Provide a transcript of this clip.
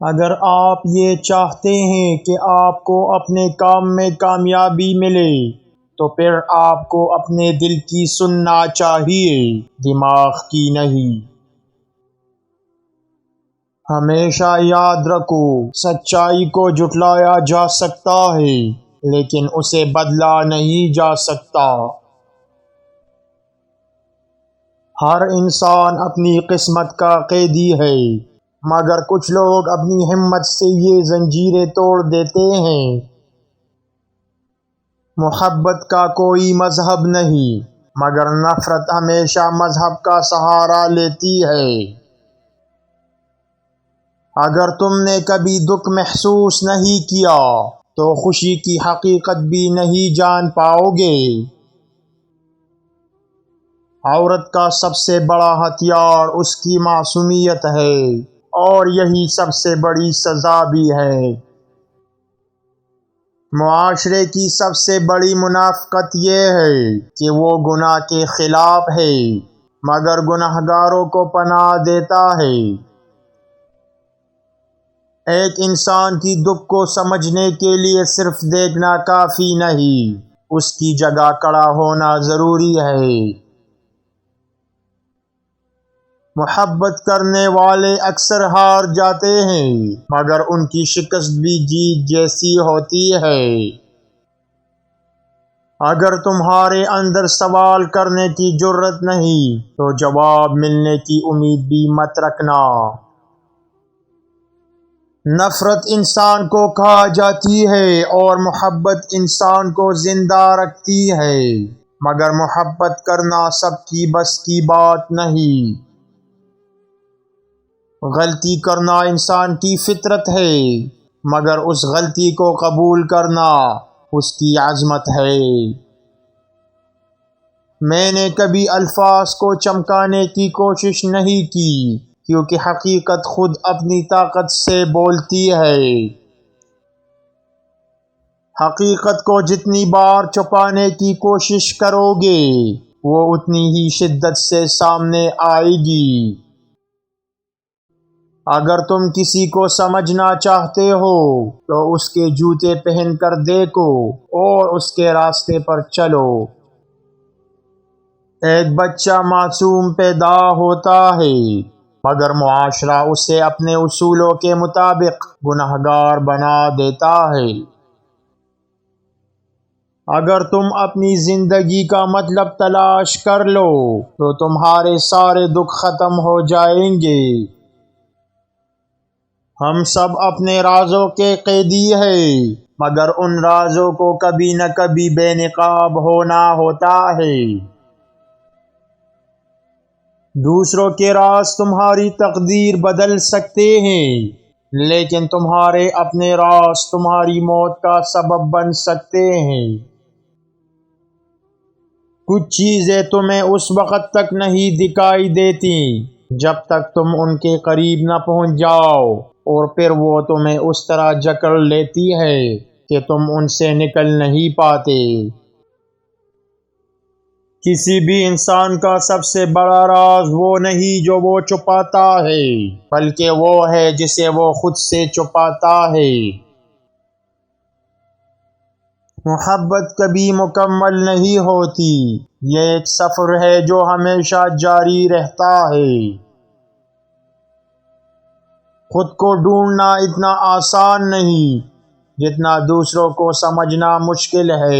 اگر آپ یہ چاہتے ہیں کہ آپ کو اپنے کام میں کامیابی ملے تو پھر آپ کو اپنے دل کی سننا چاہیے، دماغ کی نہیں۔ ہمیشہ یاد رکھو، سچائی کو جھٹلایا جا سکتا ہے لیکن اسے بدلا نہیں جا سکتا۔ ہر انسان اپنی قسمت کا قیدی ہے، مگر کچھ لوگ اپنی ہمت سے یہ زنجیریں توڑ دیتے ہیں۔ محبت کا کوئی مذہب نہیں، مگر نفرت ہمیشہ مذہب کا سہارا لیتی ہے۔ اگر تم نے کبھی دکھ محسوس نہیں کیا تو خوشی کی حقیقت بھی نہیں جان پاؤ گے۔ عورت کا سب سے بڑا ہتھیار اس کی معصومیت ہے، اور یہی سب سے بڑی سزا بھی ہے۔ معاشرے کی سب سے بڑی منافقت یہ ہے کہ وہ گناہ کے خلاف ہے مگر گنہگاروں کو پناہ دیتا ہے۔ ایک انسان کی دکھ کو سمجھنے کے لیے صرف دیکھنا کافی نہیں، اس کی جگہ کھڑا ہونا ضروری ہے۔ محبت کرنے والے اکثر ہار جاتے ہیں مگر ان کی شکست بھی جیت جیسی ہوتی ہے۔ اگر تمہارے اندر سوال کرنے کی جرأت نہیں تو جواب ملنے کی امید بھی مت رکھنا۔ نفرت انسان کو کھا جاتی ہے اور محبت انسان کو زندہ رکھتی ہے، مگر محبت کرنا سب کی بس کی بات نہیں۔ غلطی کرنا انسان کی فطرت ہے، مگر اس غلطی کو قبول کرنا اس کی عظمت ہے۔ میں نے کبھی الفاظ کو چمکانے کی کوشش نہیں کی، کیونکہ حقیقت خود اپنی طاقت سے بولتی ہے۔ حقیقت کو جتنی بار چھپانے کی کوشش کرو گے، وہ اتنی ہی شدت سے سامنے آئے گی۔ اگر تم کسی کو سمجھنا چاہتے ہو تو اس کے جوتے پہن کر دیکھو اور اس کے راستے پر چلو۔ ایک بچہ معصوم پیدا ہوتا ہے مگر معاشرہ اسے اپنے اصولوں کے مطابق گنہگار بنا دیتا ہے۔ اگر تم اپنی زندگی کا مطلب تلاش کر لو تو تمہارے سارے دکھ ختم ہو جائیں گے۔ ہم سب اپنے رازوں کے قیدی ہیں، مگر ان رازوں کو کبھی نہ کبھی بے نقاب ہونا ہوتا ہے۔ دوسروں کے راز تمہاری تقدیر بدل سکتے ہیں، لیکن تمہارے اپنے راز تمہاری موت کا سبب بن سکتے ہیں۔ کچھ چیزیں تمہیں اس وقت تک نہیں دکھائی دیتی جب تک تم ان کے قریب نہ پہنچ جاؤ، اور پھر وہ تمہیں اس طرح جکڑ لیتی ہے کہ تم ان سے نکل نہیں پاتے۔ کسی بھی انسان کا سب سے بڑا راز وہ نہیں جو وہ چھپاتا ہے، بلکہ وہ ہے جسے وہ خود سے چھپاتا ہے۔ محبت کبھی مکمل نہیں ہوتی، یہ ایک سفر ہے جو ہمیشہ جاری رہتا ہے۔ خود کو ڈھونڈنا اتنا آسان نہیں جتنا دوسروں کو سمجھنا مشکل ہے۔